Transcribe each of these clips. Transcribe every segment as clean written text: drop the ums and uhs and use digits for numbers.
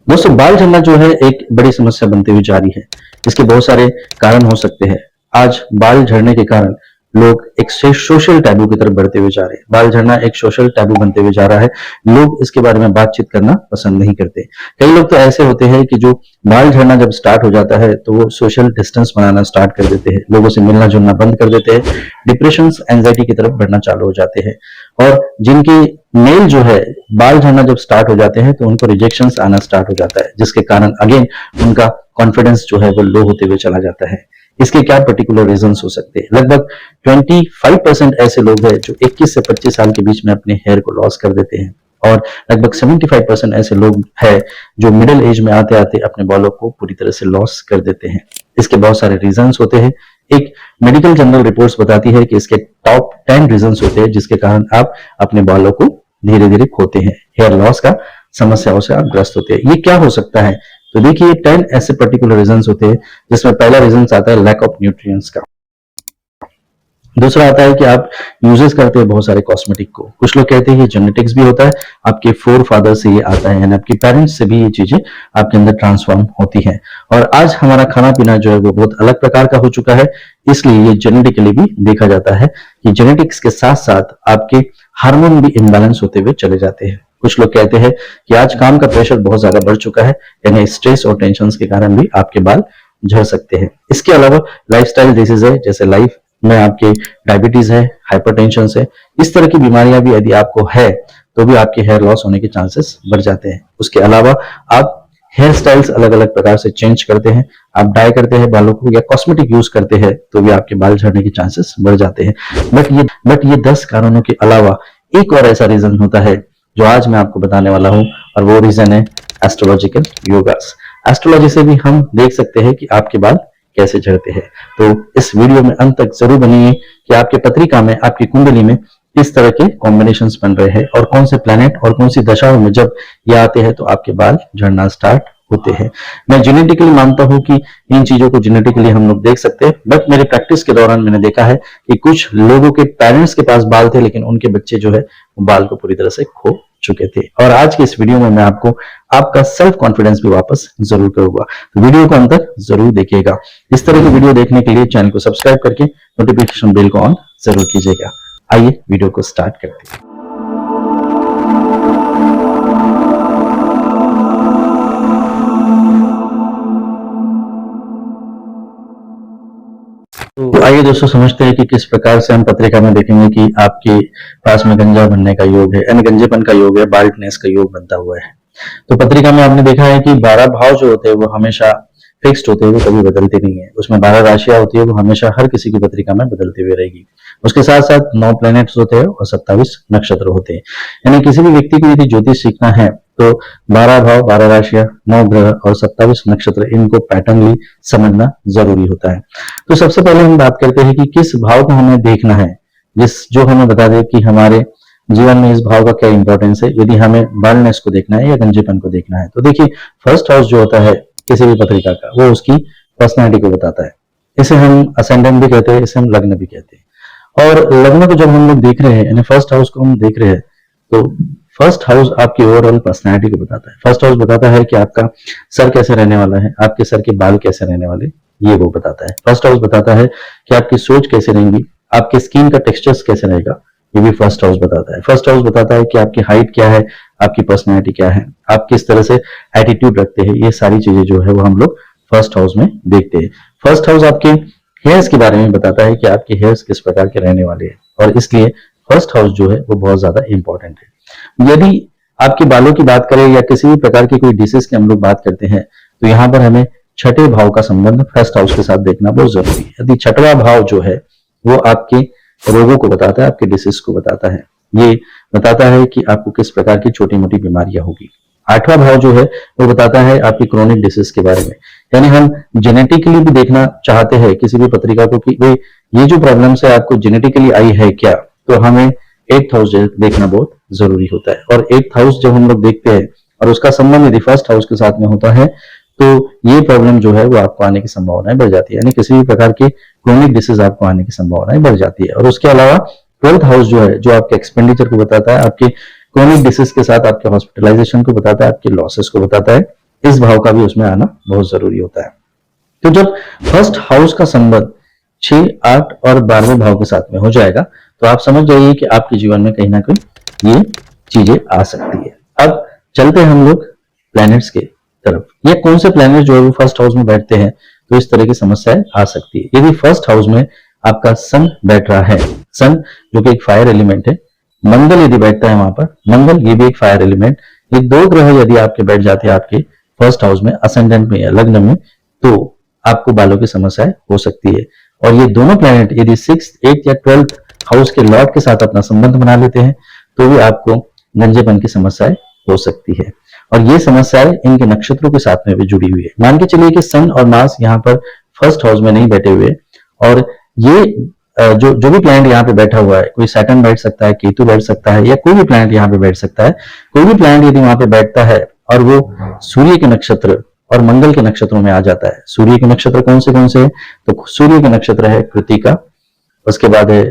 दोस्तों, बाल झड़ना जो है एक बड़ी समस्या बनती हुई जा रही है। इसके बहुत सारे कारण हो सकते हैं। आज बाल झड़ने के कारण लोग एक सोशल टैबू की तरफ बढ़ते हुए जा रहे हैं। बाल झड़ना एक सोशल टैबू बनते हुए जा रहा है। लोग इसके बारे में बातचीत करना पसंद नहीं करते। कई लोग तो ऐसे होते हैं कि जो बाल झड़ना जब स्टार्ट हो जाता है तो वो सोशल डिस्टेंस बनाना स्टार्ट कर देते हैं, लोगों से मिलना जुलना बंद कर देते हैं, डिप्रेशन एंजाइटी की तरफ बढ़ना चालू हो जाते हैं। और जिनकी मेल जो है बाल झड़ना जब स्टार्ट हो जाते हैं तो उनको रिजेक्शन आना स्टार्ट हो जाता है, जिसके कारण अगेन उनका कॉन्फिडेंस जो है वो लो होते हुए चला जाता है। इसके क्या पर्टिकुलर रीजंस हो सकते हैं? लगभग 25% ऐसे लोग हैं जो 21 से 25 साल के बीच में अपने हेयर को लॉस कर देते हैं, और लगभग 75% ऐसे लोग हैं जो मिडिल एज में आते आते अपने बालों को पूरी तरह से लॉस कर देते हैं। इसके बहुत सारे रीजंस होते हैं। एक मेडिकल जर्नल रिपोर्ट्स बताती है कि इसके टॉप 10 रीजंस होते हैं जिसके कारण आप अपने बालों को धीरे धीरे खोते हैं, हेयर लॉस का समस्याओं से आप ग्रस्त होते हैं। ये क्या हो सकता है? तो देखिए, 10 ऐसे पर्टिकुलर रीजंस होते हैं, जिसमें पहला रीजन आता है लैक ऑफ न्यूट्रिएंट्स का। दूसरा आता है कि आप यूजेस करते हैं बहुत सारे कॉस्मेटिक को। कुछ लोग कहते हैं ये जेनेटिक्स भी होता है, आपके फोर फादर से ये आता है, यानी आपके पेरेंट्स से भी ये चीजें आपके अंदर ट्रांसफॉर्म होती हैं। और आज हमारा खाना पीना जो है वो बहुत अलग प्रकार का हो चुका है, इसलिए ये जेनेटिकली भी देखा जाता है कि जेनेटिक्स के साथ साथ आपके हार्मोन भी इम्बैलेंस होते हुए चले जाते हैं। कुछ लोग कहते हैं कि आज काम का प्रेशर बहुत ज्यादा बढ़ चुका है, यानी स्ट्रेस और टेंशन के कारण भी आपके बाल झड़ सकते हैं। इसके अलावा लाइफस्टाइल डिसीज है, जैसे लाइफ में आपके डायबिटीज है, हाइपरटेंशन है, इस तरह की बीमारियां भी यदि आपको है तो भी आपके हेयर लॉस होने के चांसेस बढ़ जाते हैं। उसके अलावा आप हेयर स्टाइल्स अलग अलग प्रकार से चेंज करते हैं, आप डाई करते हैं बालों को या कॉस्मेटिक यूज करते हैं तो भी आपके बाल झड़ने के चांसेस बढ़ जाते हैं। बट ये 10 कारणों के अलावा एक और ऐसा रीजन होता है जो आज मैं आपको बताने वाला हूं, और वो रीजन है एस्ट्रोलॉजिकल योगास। एस्ट्रोलॉजी से भी हम देख सकते हैं कि आपके बाल कैसे झड़ते हैं। तो इस वीडियो में अंत तक जरूर बनिए कि आपके पत्रिका में, आपकी कुंडली में किस तरह के कॉम्बिनेशंस बन रहे हैं और कौन से प्लैनेट और कौन सी दशाओं में जब ये आते हैं तो आपके बाल झड़ना स्टार्ट होते हैं। मैं जेनेटिकली मानता हूं कि इन चीजों को जेनेटिकली हम लोग देख सकते हैं, बट मेरे प्रैक्टिस के दौरान मैंने देखा है कि कुछ लोगों के पेरेंट्स के पास बाल थे लेकिन उनके बच्चे जो है वो बाल को पूरी तरह से खो चुके थे। और आज के इस वीडियो में मैं आपको आपका सेल्फ कॉन्फिडेंस भी वापस जरूर करूंगा, तो वीडियो को अंत तक जरूर देखिएगा। इस तरह की वीडियो देखने के लिए चैनल को सब्सक्राइब करके नोटिफिकेशन बेल को ऑन जरूर कीजिएगा। आइए वीडियो को स्टार्ट करते हैं। तो आइए दोस्तों, समझते हैं कि किस प्रकार से हम पत्रिका में देखेंगे कि आपके पास में गंजा बनने का योग है, यानी गंजेपन का योग है, बाल्डनेस का योग बनता हुआ है। तो पत्रिका में आपने देखा है कि 12 भाव जो होते हैं वो हमेशा फिक्स्ड होते हैं, वो कभी बदलते नहीं है। उसमें 12 राशियां होती है, वो हमेशा हर किसी की पत्रिका में बदलते हुए रहेगी। उसके साथ साथ 9 प्लैनेट्स होते हैं और 27 नक्षत्र होते हैं। यानी किसी भी व्यक्ति को यदि ज्योतिष सीखना है तो 12 भाव, 12 राशियां, 9 ग्रह और 27 नक्षत्र, इनको पैटर्नली समझना जरूरी होता है। तो सबसे पहले हम बात करते हैं कि किस भाव को हमें देखना है, जो हमें बता दे कि हमारे जीवन में इस भाव का क्या इंपॉर्टेंस है, यदि हमें बाल्डनेस को देखना है या गंजेपन को देखना है। तो देखिए, फर्स्ट हाउस जो होता है किसी भी पत्रिका का, वो उसकी पर्सनैलिटी को बताता है। इसे हम असेंडेंट भी कहते हैं, इसे हम लग्न भी कहते हैं। और लग्न को जब हम लोग देख रहे हैं, यानी फर्स्ट हाउस को हम देख रहे हैं, तो फर्स्ट हाउस आपकी ओवरऑल पर्सनैलिटी को बताता है। फर्स्ट हाउस बताता है कि आपका सर कैसे रहने वाला है, आपके सर के बाल कैसे रहने वाले, ये वो बताता है। फर्स्ट हाउस बताता है कि आपकी सोच कैसे रहेंगी, आपकी स्किन का टेक्सचर्स कैसे रहेगा, ये भी फर्स्ट हाउस बताता है। फर्स्ट हाउस बताता है कि आपकी हाइट क्या है, आपकी पर्सनैलिटी क्या है, आप किस तरह से एटीट्यूड रखते हैं, ये सारी चीजें जो है वो हम लोग फर्स्ट हाउस में देखते हैं। फर्स्ट हाउस आपके हेयर्स के बारे में बताता है कि आपके हेयर्स किस प्रकार के रहने वाले हैं, और इसलिए फर्स्ट हाउस जो है वो बहुत ज्यादा इंपॉर्टेंट है। यदि आपके बालों की बात करें या किसी भी प्रकार की कोई डिसीज की हम लोग बात करते हैं तो यहाँ पर हमें छठे भाव का संबंध फर्स्ट हाउस के साथ देखना बहुत जरूरी है। यदि छठवां भाव जो है वो आपके रोगों को बताता है, आपके डिसीज को बताता है, ये बताता है कि आपको किस प्रकार की छोटी मोटी बीमारियां होगी। 8वां भाव जो है वो बताता है आपकी क्रोनिक डिसीज के बारे में। यानी हम जेनेटिकली भी देखना चाहते हैं किसी भी पत्रिका को कि ये जो प्रॉब्लम्स है आपको जेनेटिकली आई है क्या, तो हमें 8th हाउस देखना बहुत जरूरी होता है। और 8th हाउस जब हम लोग देखते हैं और उसका संबंध यदि फर्स्ट हाउस के साथ में होता है तो ये प्रॉब्लम जो है वो आपको आने की संभावनाएं बढ़ जाती है, यानी किसी भी प्रकार की क्रोनिक डिसीज आपको आने की संभावनाएं बढ़ जाती है। और उसके अलावा 12th हाउस जो है, जो आपके एक्सपेंडिचर को बताता है, आपके क्रोनिक डिसीज के साथ आपके हॉस्पिटलाइजेशन को बताता है, आपके लॉसेस को बताता है। इस भाव का भी उसमें आना बहुत जरूरी होता है। तो जब फर्स्ट हाउस का संबंध 6, 8 और 12वें भाव के साथ में हो जाएगा तो आप समझ जाइए कि आपके जीवन में कहीं ना कहीं ये चीजें आ सकती है। अब चलते हैं हम लोग प्लैनेट्स के तरफ। ये कौन से प्लैनेट जो है वो फर्स्ट हाउस में बैठते हैं तो इस तरह की समस्याएं आ सकती है। यदि फर्स्ट हाउस में आपका सन बैठ रहा है, सन जो कि एक फायर एलिमेंट है, मंगल यदि बैठता है वहां पर, मंगल ये भी एक फायर एलिमेंट, ये दो ग्रह यदि आपके बैठ जाते हैं आपके फर्स्ट हाउस में, असेंडेंट में या लग्न में, तो आपको बालों की समस्याएं हो सकती है। और ये दोनों प्लैनेट यदि 6th, 8th या 12th हाउस के लॉर्ड के साथ अपना संबंध बना लेते हैं तो भी आपको गंजेपन की समस्याएं हो सकती है। और ये समस्याएं इनके नक्षत्रों के साथ में भी जुड़ी हुई है। मान के चलिए कि सन और मार्स यहाँ पर फर्स्ट हाउस में नहीं बैठे हुए, और ये जो भी प्लैनेट यहाँ पे बैठा हुआ है, कोई सैटर्न बैठ सकता है, केतु बैठ सकता है, या कोई भी प्लैनेट यहाँ पे बैठ सकता है। कोई भी प्लैनेट यदि वहां पे बैठता है और वो सूर्य के नक्षत्र और मंगल के नक्षत्रों में आ जाता है। सूर्य के नक्षत्र कौन से हैं? तो सूर्य के नक्षत्र है कृतिका, उसके बाद है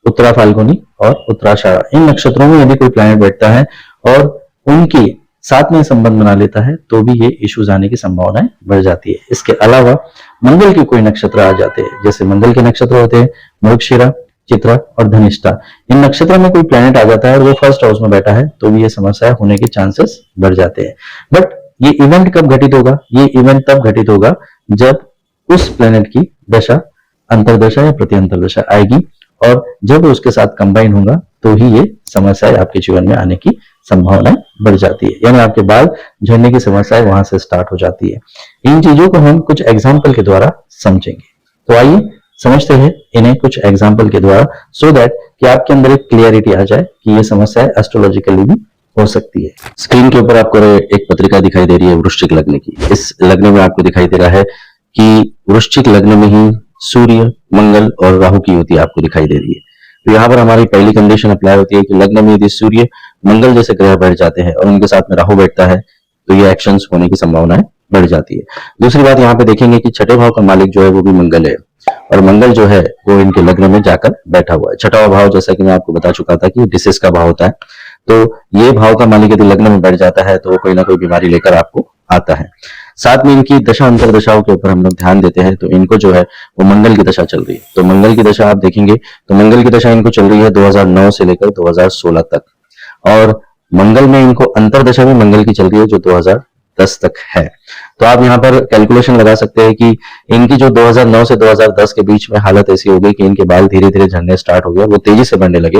उत्तरा फाल्गुनी और उत्तराषाढ़ा। इन नक्षत्रों में यदि कोई प्लैनेट बैठता है और उनकी साथ में संबंध बना लेता है तो भी ये इश्यूज आने की संभावनाएं बढ़ जाती है। इसके अलावा मंगल के कोई नक्षत्र आ जाते हैं, जैसे मंगल के नक्षत्र होते हैं मृगशिरा, चित्रा और धनिष्ठा। इन नक्षत्रों में कोई प्लैनेट आ जाता है और वो फर्स्ट हाउस में बैठा है तो भी ये समस्या होने के चांसेस बढ़ जाते हैं। बट ये इवेंट कब घटित होगा? ये इवेंट तब घटित होगा जब उस प्लैनेट की दशा, अंतरदशा या प्रति अंतरदशा आएगी, और जब उसके साथ कंबाइन होगा तो ही ये समस्याएं आपके जीवन में आने की संभावना बढ़ जाती है, यानी आपके बाल झड़ने की समस्याएं वहां से स्टार्ट हो जाती है। इन चीजों को हम कुछ एग्जाम्पल के द्वारा समझेंगे। तो आइए समझते हैं इन्हें कुछ एग्जाम्पल के द्वारा, सो दैट कि आपके अंदर एक क्लियरिटी आ जाए कि ये समस्याएं एस्ट्रोलॉजिकली भी हो सकती है। स्क्रीन के ऊपर आपको एक पत्रिका दिखाई दे रही है वृश्चिक लग्न की। इस लग्न में आपको दिखाई दे रहा है कि वृश्चिक लग्न में ही सूर्य, मंगल और राहु की युति आपको दिखाई दे रही है। तो यहाँ पर हमारी पहली कंडीशन अप्लाई होती है कि लग्न में यदि सूर्य, मंगल जैसे ग्रह बैठ जाते हैं और उनके साथ में राहु बैठता है तो ये एक्शंस होने की संभावनाएं बढ़ जाती है। दूसरी बात यहाँ पे देखेंगे कि छठे भाव का मालिक जो है वो भी मंगल है, और मंगल जो है वो इनके लग्न में जाकर बैठा हुआ है। छठा भाव जैसा कि मैं आपको बता चुका था कि डिसीज का भाव होता है, तो ये भाव का मालिक यदि लग्न में बैठ जाता है तो कोई ना कोई बीमारी लेकर आपको आता है। साथ में इनकी दशा अंतरदशाओं के ऊपर हम लोग ध्यान देते हैं तो इनको जो है वो मंगल की दशा चल रही है। तो मंगल की दशा आप देखेंगे तो मंगल की दशा इनको चल रही है 2009 से लेकर 2016 तक, और मंगल में इनको अंतरदशा भी मंगल की चल रही है जो 2010 तक है। तो आप यहाँ पर कैलकुलेशन लगा सकते हैं कि इनकी जो 2009 से 2010 के बीच में हालत ऐसी हो गई कि इनके बाल धीरे धीरे झड़ने स्टार्ट हो गया, वो तेजी से बढ़ने लगे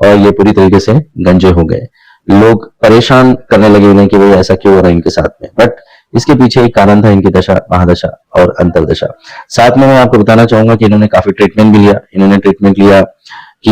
और ये पूरी तरीके से गंजे हो गए। लोग परेशान करने लगे उन्हें कि भाई ऐसा क्यों हो रहा है इनके साथ में, बट इसके पीछे एक कारण था इनकी दशा, महादशा और अंतरदशा। साथ में मैं आपको बताना चाहूंगा कि इन्होंने काफी ट्रीटमेंट भी लिया। इन्होंने ट्रीटमेंट लिया कि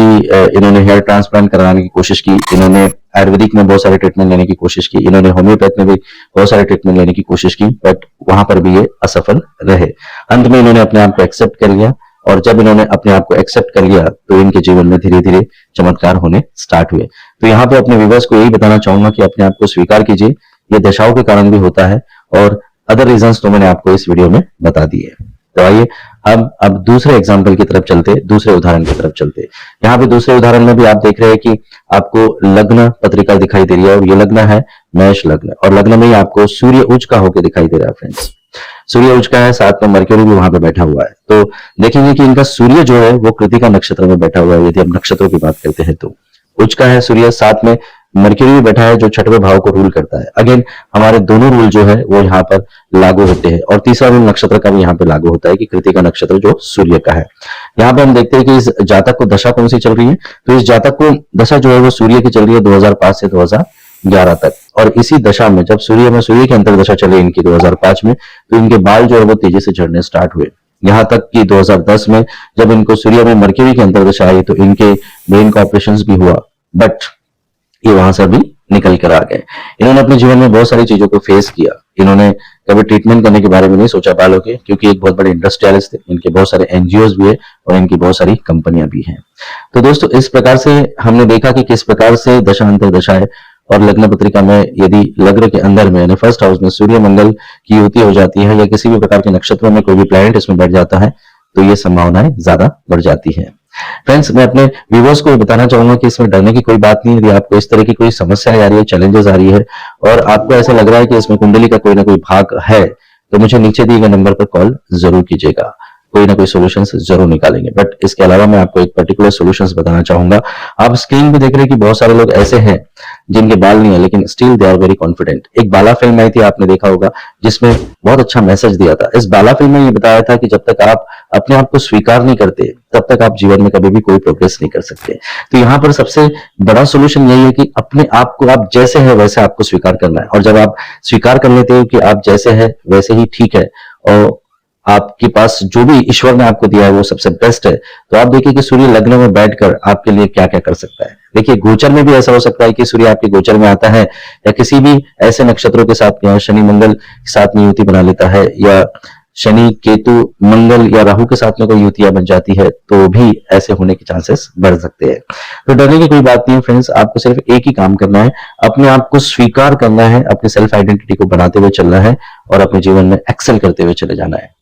इन्होंने हेयर ट्रांसप्लांट कराने की कोशिश की, इन्होंने आयुर्वेदिक में बहुत सारे ट्रीटमेंट लेने की कोशिश की, इन्होंने होम्योपैथ में भी बहुत सारे ट्रीटमेंट लेने की कोशिश की, बट वहां पर भी ये असफल रहे। अंत में इन्होंने अपने आप को एक्सेप्ट कर लिया, और जब इन्होंने अपने आप को एक्सेप्ट कर लिया तो इनके जीवन में धीरे धीरे चमत्कार होने स्टार्ट हुए। तो यहाँ पे अपने व्यूअर्स को यही बताना चाहूंगा कि अपने आप को स्वीकार कीजिए, ये दशाओं के कारण भी होता है, और अदर रीजंस तो मैंने आपको इस वीडियो में बता दिए। तो आइए हम अब दूसरे एग्जाम्पल की तरफ चलते, दूसरे उदाहरण की तरफ चलते। यहाँ पे दूसरे उदाहरण में भी आप देख रहे हैं कि आपको लग्न पत्रिका दिखाई दे रही है, और ये लग्न है मेष लग्न, और लग्न में ही आपको सूर्य उच्च का होकर दिखाई दे रहा है फ्रेंड्स। सूर्य उच्च का है, साथ में मरक्यूरी भी वहां पे बैठा हुआ है। तो देखेंगे कि इनका सूर्य जो है वो कृतिका नक्षत्र में बैठा हुआ है। यदि हम नक्षत्रों की बात करते हैं तो उच्च का है सूर्य, साथ में मरक्यूरी भी बैठा है जो छठवें भाव को रूल करता है। अगेन हमारे दोनों रूल जो है वो यहाँ पर लागू होते हैं, और तीसरा रूल नक्षत्र का भी यहाँ पे लागू होता है कि कृतिका नक्षत्र जो सूर्य का है। यहाँ पे हम देखते हैं कि इस जातक को दशा कौन सी चल रही है। तो इस जातक को दशा जो है वो सूर्य की चल रही है 2005 से 2011 तक, और इसी दशा में जब सूर्य की अंतरदशा चली इनकी 2005 में, तो इनके बाल जो है वो तेजी से झड़ने स्टार्ट हुए। यहाँ तक कि 2010 में जब इनको सूर्य में मरक्यूरी की अंतरदशा आई तो इनके ब्रेन का ऑपरेशन भी हुआ, बट ये वहां से भी निकल कर आ गए। इन्होंने अपने जीवन में बहुत सारी चीजों को फेस किया। इन्होंने कभी ट्रीटमेंट करने के बारे में नहीं सोचा बालों के, क्योंकि एक बहुत बड़े इंडस्ट्रियलिस्ट थे, इनके बहुत सारे एनजीओ भी है और इनकी बहुत सारी कंपनियां भी हैं। तो दोस्तों इस प्रकार से हमने देखा कि किस प्रकार से दशा अंतरदशा है, और लग्न पत्रिका में यदि लग्न के अंदर में यानी फर्स्ट हाउस में सूर्य मंगल की युति हो जाती है, या किसी भी प्रकार के नक्षत्रों में कोई भी प्लैनेट इसमें बैठ जाता है, तो ये संभावनाएं ज्यादा बढ़ जाती है। फ्रेंड्स, मैं अपने व्यूवर्स को बताना चाहूंगा कि इसमें डरने की कोई बात नहीं है। यदि आपको इस तरह की कोई समस्या आ रही है, चैलेंजेस आ रही है और आपको ऐसा लग रहा है कि इसमें कुंडली का कोई ना कोई भाग है, तो मुझे नीचे दिए गए नंबर पर कॉल जरूर कीजिएगा, कोई ना कोई सॉल्यूशंस जरूर निकालेंगे। बट इसके अलावा मैं आपको एक पर्टिकुलर सॉल्यूशंस बताना चाहूंगा। आप स्क्रीन पे देख रहे हैं कि बहुत सारे लोग ऐसे हैं जिनके बाल नहीं है, लेकिन still they are very confident. एक बाला फिल्म आई थी, आपने देखा होगा, जिसमें बहुत अच्छा मैसेज दिया था। इस बाला फिल्म में ये बताया था कि जब तक आप अपने आप को स्वीकार नहीं करते, तब तक आप जीवन में कभी भी कोई प्रोग्रेस नहीं कर सकते। तो यहाँ पर सबसे बड़ा सोल्यूशन यही है कि अपने आप को, आप जैसे है वैसे आपको स्वीकार करना है। और जब आप स्वीकार कर लेते हो कि आप जैसे है वैसे ही ठीक है और आपके पास जो भी ईश्वर ने आपको दिया है वो सबसे बेस्ट है, तो आप देखिए कि सूर्य लग्न में बैठकर आपके लिए क्या क्या कर सकता है। देखिए, गोचर में भी ऐसा हो सकता है कि सूर्य आपके गोचर में आता है, या किसी भी ऐसे नक्षत्रों के साथ, या शनि मंगल के साथ में युति बना लेता है, या शनि केतु मंगल या राहु के साथ में कोई युतियां बन जाती है, तो भी ऐसे होने के चांसेस बढ़ सकते हैं। तो डरने की कोई बात नहीं है फ्रेंड्स, आपको सिर्फ एक ही काम करना है, अपने आप को स्वीकार करना है, अपने सेल्फ आइडेंटिटी को बनाते हुए चलना है और अपने जीवन में एक्सेल करते हुए चले जाना है।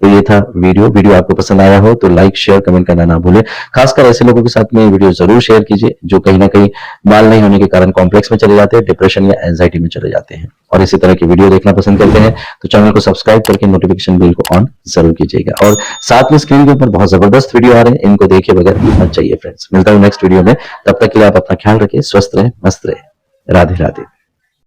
तो ये था वीडियो आपको पसंद आया हो तो लाइक शेयर कमेंट करना ना भूलें। खासकर ऐसे लोगों के साथ में वीडियो जरूर शेयर कीजिए जो कहीं ना कहीं बाल नहीं होने के कारण कॉम्प्लेक्स में चले जाते हैं, डिप्रेशन या एंजाइटी में चले जाते हैं। और इसी तरह की वीडियो देखना पसंद करते हैं तो चैनल को सब्सक्राइब करके नोटिफिकेशन बेल को ऑन जरूर कीजिएगा। और साथ में स्क्रीन के ऊपर बहुत जबरदस्त वीडियो आ रहे हैं, इनको देखे बगैर मत चाहिए फ्रेंड्स। मिलता हूं नेक्स्ट वीडियो में, तब तक के लिए आप अपना ख्याल रखिए, स्वस्थ रहे, मस्त रहे। राधे राधे।